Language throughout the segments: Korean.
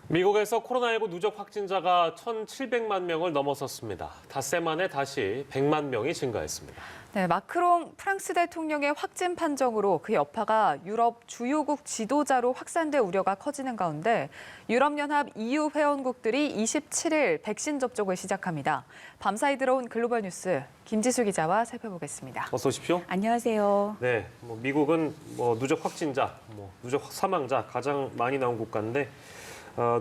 미국에서 코로나19 누적 확진자가 1,700만 명을 넘어섰습니다. 닷새 만에 다시 100만 명이 증가했습니다. 네, 마크롱 프랑스 대통령의 확진 판정으로 그 여파가 유럽 주요국 지도자로 확산될 우려가 커지는 가운데 유럽연합 EU 회원국들이 27일 백신 접종을 시작합니다. 밤사이 들어온 글로벌 뉴스 김지수 기자와 살펴보겠습니다. 어서 오십시오. 안녕하세요. 네, 미국은 누적 확진자, 누적 사망자 가장 많이 나온 국가인데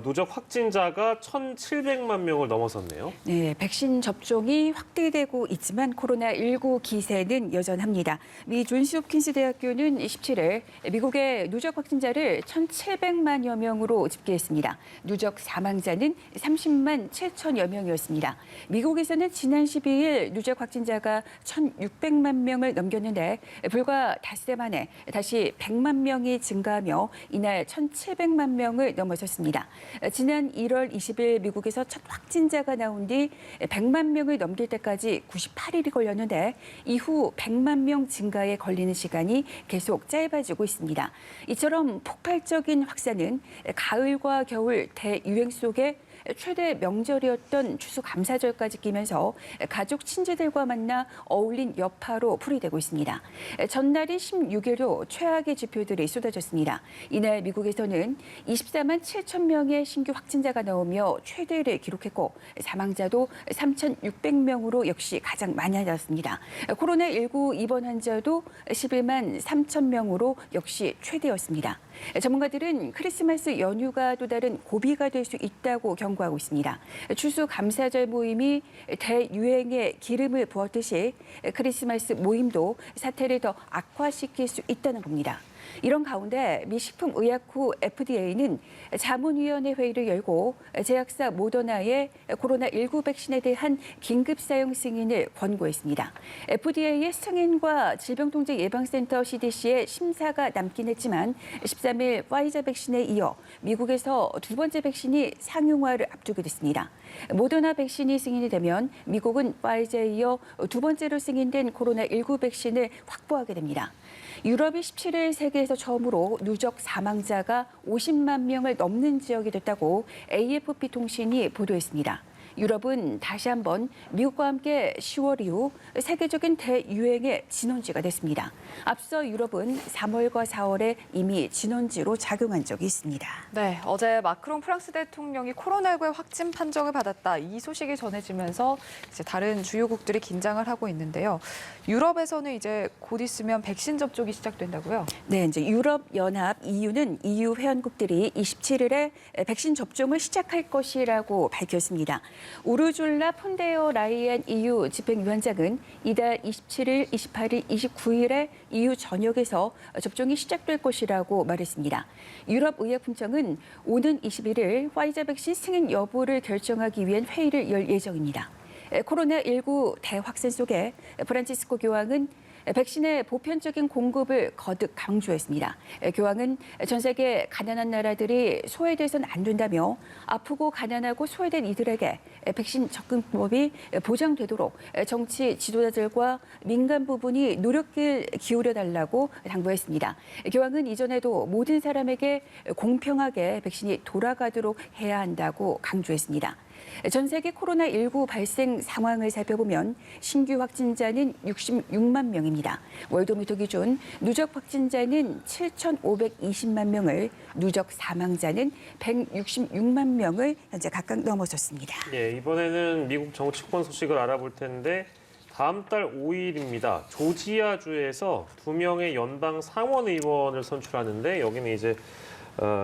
누적 확진자가 1,700만 명을 넘어섰네요. 네, 백신 접종이 확대되고 있지만 코로나19 기세는 여전합니다. 미 존스 홉킨스 대학교는 17일 미국의 누적 확진자를 1,700만여 명으로 집계했습니다. 누적 사망자는 30만 7천여 명이었습니다. 미국에서는 지난 12일 누적 확진자가 1,600만 명을 넘겼는데 불과 닷새 만에 다시 100만 명이 증가하며 이날 1,700만 명을 넘어섰습니다. 지난 1월 20일 미국에서 첫 확진자가 나온 뒤 100만 명을 넘길 때까지 98일이 걸렸는데 이후 100만 명 증가에 걸리는 시간이 계속 짧아지고 있습니다. 이처럼 폭발적인 확산은 가을과 겨울 대유행 속에 최대 명절이었던 추수감사절까지 끼면서 가족 친지들과 만나 어울린 여파로 풀이되고 있습니다. 전날인 16일로 최악의 지표들이 쏟아졌습니다. 이날 미국에서는 24만 7천 명의 신규 확진자가 나오며 최대를 기록했고 사망자도 3,600명으로 역시 가장 많아졌습니다. 코로나19 입원 환자도 11만 3천 명으로 역시 최대였습니다. 전문가들은 크리스마스 연휴가 또 다른 고비가 될 수 있다고 경고하고 있습니다. 추수감사절 모임이 대유행에 기름을 부었듯이 크리스마스 모임도 사태를 더 악화시킬 수 있다는 겁니다. 이런 가운데 미 식품의약부 FDA는 자문위원회 회의를 열고 제약사 모더나의 코로나19 백신에 대한 긴급 사용 승인을 권고했습니다. FDA의 승인과 질병통제예방센터 CDC의 심사가 남긴 했지만 13일 화이자 백신에 이어 미국에서 두 번째 백신이 상용화를 앞두게 됐습니다. 모더나 백신이 승인이 되면 미국은 화이자에 이어 두 번째로 승인된 코로나19 백신을 확보하게 됩니다. 유럽이 17일 세계에서 처음으로 누적 사망자가 50만 명을 넘는 지역이 됐다고 AFP 통신이 보도했습니다. 유럽은 다시 한번 미국과 함께 10월 이후 세계적인 대유행의 진원지가 됐습니다. 앞서 유럽은 3월과 4월에 이미 진원지로 작용한 적이 있습니다. 네, 어제 마크롱 프랑스 대통령이 코로나19의 확진 판정을 받았다. 이 소식이 전해지면서 이제 다른 주요국들이 긴장을 하고 있는데요. 유럽에서는 이제 곧 있으면 백신 접종이 시작된다고요? 네, 이제 유럽연합 EU는 EU 회원국들이 27일에 백신 접종을 시작할 것이라고 밝혔습니다. 우르줄라 폰데어 라이엔 EU 집행위원장은 이달 27일, 28일, 29일에 EU 전역에서 접종이 시작될 것이라고 말했습니다. 유럽의약품청은 오는 21일 화이자 백신 승인 여부를 결정하기 위한 회의를 열 예정입니다. 코로나19 대확산 속에 프란치스코 교황은 백신의 보편적인 공급을 거듭 강조했습니다. 교황은 전 세계 가난한 나라들이 소외돼서는 안 된다며 아프고 가난하고 소외된 이들에게 백신 접근법이 보장되도록 정치 지도자들과 민간 부분이 노력을 기울여달라고 당부했습니다. 교황은 이전에도 모든 사람에게 공평하게 백신이 돌아가도록 해야 한다고 강조했습니다. 전 세계 코로나19 발생 상황을 살펴보면 신규 확진자는 66만 명입니다. 월드미터 기준 누적 확진자는 7,520만 명을, 누적 사망자는 166만 명을 현재 각각 넘어섰습니다. 예, 이번에는 미국 정치권 소식을 알아볼 텐데 다음 달 5일입니다. 조지아주에서 2명의 연방 상원 의원을 선출하는데 여기는 이제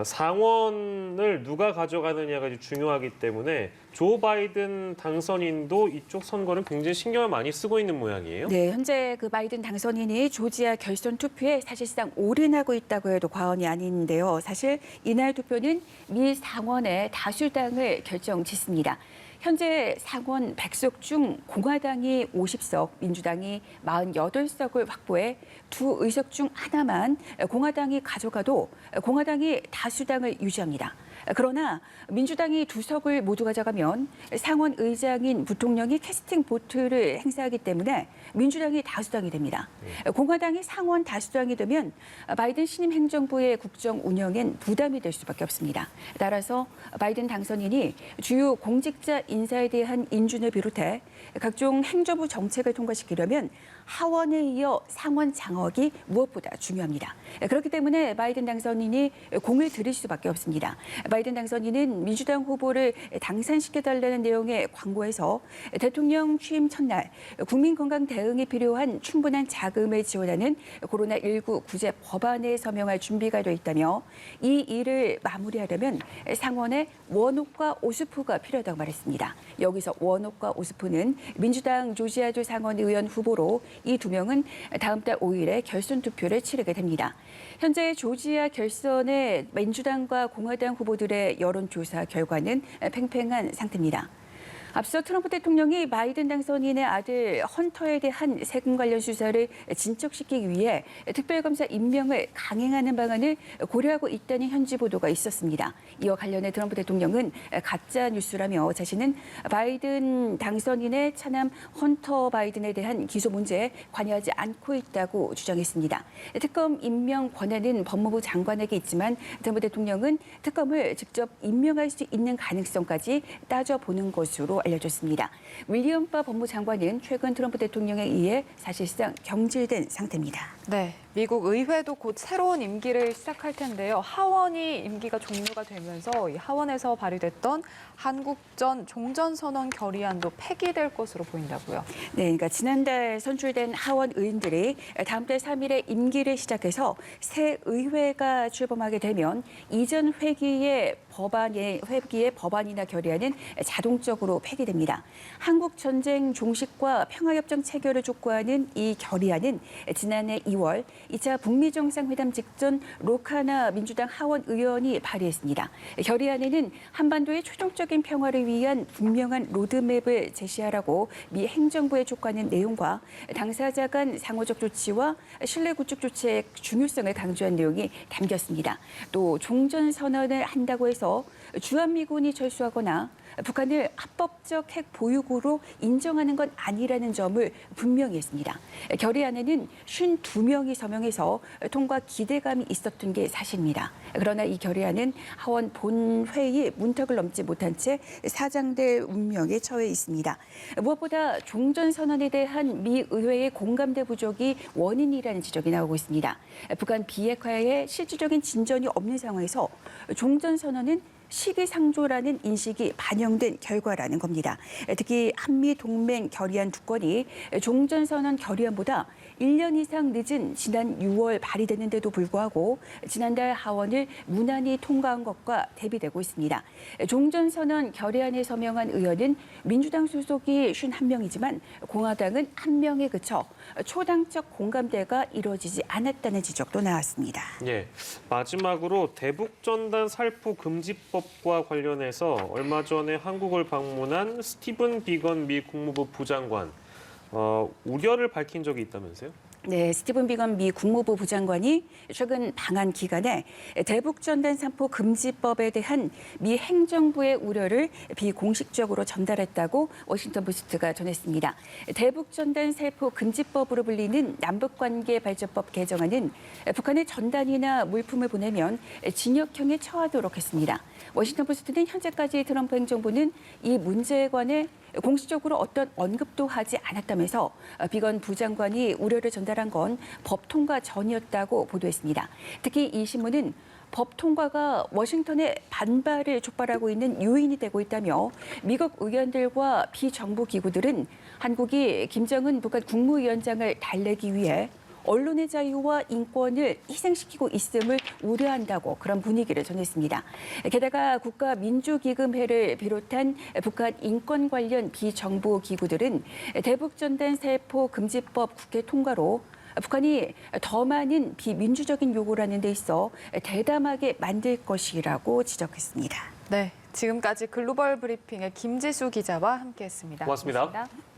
상원을 누가 가져가느냐가 중요하기 때문에 조 바이든 당선인도 이쪽 선거를 굉장히 신경을 많이 쓰고 있는 모양이에요. 네, 현재 그 바이든 당선인이 조지아 결선 투표에 사실상 올인하고 있다고 해도 과언이 아닌데요. 사실 이날 투표는 미 상원의 다수당을 결정짓습니다. 현재 상원 100석 중 공화당이 50석, 민주당이 48석을 확보해 두 의석 중 하나만 공화당이 가져가도 공화당이 다수당을 유지합니다. 그러나 민주당이 2석을 모두 가져가면 상원 의장인 부통령이 캐스팅 보트를 행사하기 때문에 민주당이 다수당이 됩니다. 공화당이 상원 다수당이 되면 바이든 신임 행정부의 국정 운영엔 부담이 될 수밖에 없습니다. 따라서 바이든 당선인이 주요 공직자 인사에 대한 인준을 비롯해 각종 행정부 정책을 통과시키려면 하원에 이어 상원 장악이 무엇보다 중요합니다. 그렇기 때문에 바이든 당선인이 공을 들일 수밖에 없습니다. 바이든 당선인은 민주당 후보를 당선시켜달라는 내용의 광고에서 대통령 취임 첫날 국민 건강 대응에 필요한 충분한 자금을 지원하는 코로나19 구제 법안에 서명할 준비가 돼 있다며 이 일을 마무리하려면 상원의 원옥과 오스프가 필요하다고 말했습니다. 여기서 원옥과 오스프는 민주당 조지아주 상원 의원 후보로 이 두 명은 다음 달 5일에 결선 투표를 치르게 됩니다. 현재 조지아 결선의 민주당과 공화당 후보들의 여론조사 결과는 팽팽한 상태입니다. 앞서 트럼프 대통령이 바이든 당선인의 아들 헌터에 대한 세금 관련 수사를 진척시키기 위해 특별검사 임명을 강행하는 방안을 고려하고 있다는 현지 보도가 있었습니다. 이와 관련해 트럼프 대통령은 가짜 뉴스라며 자신은 바이든 당선인의 차남 헌터 바이든에 대한 기소 문제에 관여하지 않고 있다고 주장했습니다. 특검 임명 권한은 법무부 장관에게 있지만 트럼프 대통령은 특검을 직접 임명할 수 있는 가능성까지 따져보는 것으로 알려졌습니다. 윌리엄 바 법무장관은 최근 트럼프 대통령에 의해 사실상 경질된 상태입니다. 네, 미국 의회도 곧 새로운 임기를 시작할 텐데요. 하원이 임기가 종료가 되면서 이 하원에서 발의됐던 한국전 종전선언 결의안도 폐기될 것으로 보인다고요. 네, 그러니까 지난달 선출된 하원 의원들이 다음 달 3일에 임기를 시작해서 새 의회가 출범하게 되면 이전 회기의 법안이나 결의안은 자동적으로 폐기됩니다. 한국 전쟁 종식과 평화협정 체결을 촉구하는 이 결의안은 지난해 2월 2차 북미 정상회담 직전 로카나 민주당 하원 의원이 발의했습니다. 결의안에는 한반도의 최종적인 평화를 위한 분명한 로드맵을 제시하라고 미 행정부에 촉구하는 내용과 당사자 간 상호적 조치와 신뢰 구축 조치의 중요성을 강조한 내용이 담겼습니다. 또 종전선언을 한다고 해서 주한미군이 철수하거나 북한을 합법적 핵 보유국으로 인정하는 건 아니라는 점을 분명히 했습니다. 결의안에는 52명이 서명해서 통과 기대감이 있었던 게 사실입니다. 그러나 이 결의안은 하원 본회의 문턱을 넘지 못한 채 사장될 운명에 처해 있습니다. 무엇보다 종전선언에 대한 미 의회의 공감대 부족이 원인이라는 지적이 나오고 있습니다. 북한 비핵화에 실질적인 진전이 없는 상황에서 종전선언은 시기상조라는 인식이 반영된 결과라는 겁니다. 특히 한미동맹 결의안 2건이 종전선언 결의안보다 1년 이상 늦은 지난 6월 발의됐는데도 불구하고 지난달 하원을 무난히 통과한 것과 대비되고 있습니다. 종전선언 결의안에 서명한 의원은 민주당 소속이 51명이지만 공화당은 1명에 그쳐 초당적 공감대가 이루어지지 않았다는 지적도 나왔습니다. 예, 마지막으로 대북전단 살포 금지법과 관련해서 얼마 전에 한국을 방문한 스티븐 비건 미 국무부 부장관 우려를 밝힌 적이 있다면서요? 네, 스티븐 비건 미 국무부 부장관이 최근 방한 기간에 대북전단 살포 금지법에 대한 미 행정부의 우려를 비공식적으로 전달했다고 워싱턴 포스트가 전했습니다. 대북전단 살포 금지법으로 불리는 남북관계 발전법 개정안은 북한에 전단이나 물품을 보내면 징역형에 처하도록 했습니다. 워싱턴 포스트는 현재까지 트럼프 행정부는 이 문제에 관해 공식적으로 어떤 언급도 하지 않았다면서 비건 부장관이 우려를 전달한 건 법 통과 전이었다고 보도했습니다. 특히 이 신문은 법 통과가 워싱턴의 반발을 촉발하고 있는 요인이 되고 있다며 미국 의원들과 비정부 기구들은 한국이 김정은 북한 국무위원장을 달래기 위해 언론의 자유와 인권을 희생시키고 있음을 우려한다고 그런 분위기를 전했습니다. 게다가 국가민주기금회를 비롯한 북한 인권 관련 비정부 기구들은 대북전단 살포 금지법 국회 통과로 북한이 더 많은 비민주적인 요구를 하는 데 있어 대담하게 만들 것이라고 지적했습니다. 네, 지금까지 글로벌 브리핑의 김지수 기자와 함께했습니다. 고맙습니다. 고맙습니다.